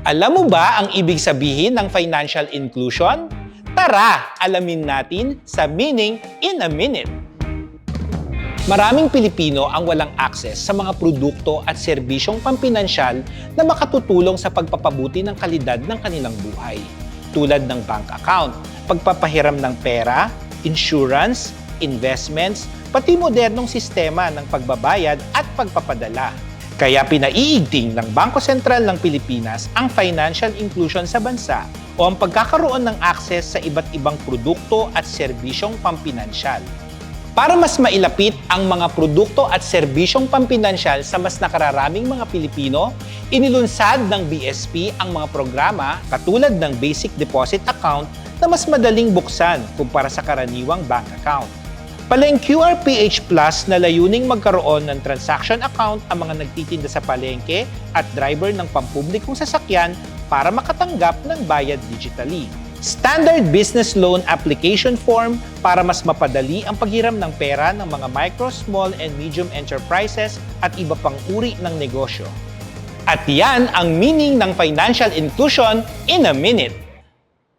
Alam mo ba ang ibig sabihin ng financial inclusion? Tara, alamin natin sa Meaning in a Minute. Maraming Pilipino ang walang access sa mga produkto at serbisyong pampinansyal na makatutulong sa pagpapabuti ng kalidad ng kanilang buhay. Tulad ng bank account, pagpapahiram ng pera, insurance, investments, pati modernong sistema ng pagbabayad at pagpapadala. Kaya pinaiigting ng Bangko Sentral ng Pilipinas ang financial inclusion sa bansa o ang pagkakaroon ng access sa iba't ibang produkto at serbisyong pampinansyal. Para mas mailapit ang mga produkto at serbisyong pampinansyal sa mas nakararaming mga Pilipino, inilunsad ng BSP ang mga programa katulad ng Basic Deposit Account na mas madaling buksan kumpara sa karaniwang bank account. Paleng QRPH Plus na layuning magkaroon ng transaction account ang mga nagtitinda sa palengke at driver ng pampublikong sasakyan para makatanggap ng bayad digitally. Standard Business Loan Application Form para mas mapadali ang paghiram ng pera ng mga micro, small, and medium enterprises at iba pang uri ng negosyo. At yan ang meaning ng financial inclusion in a minute.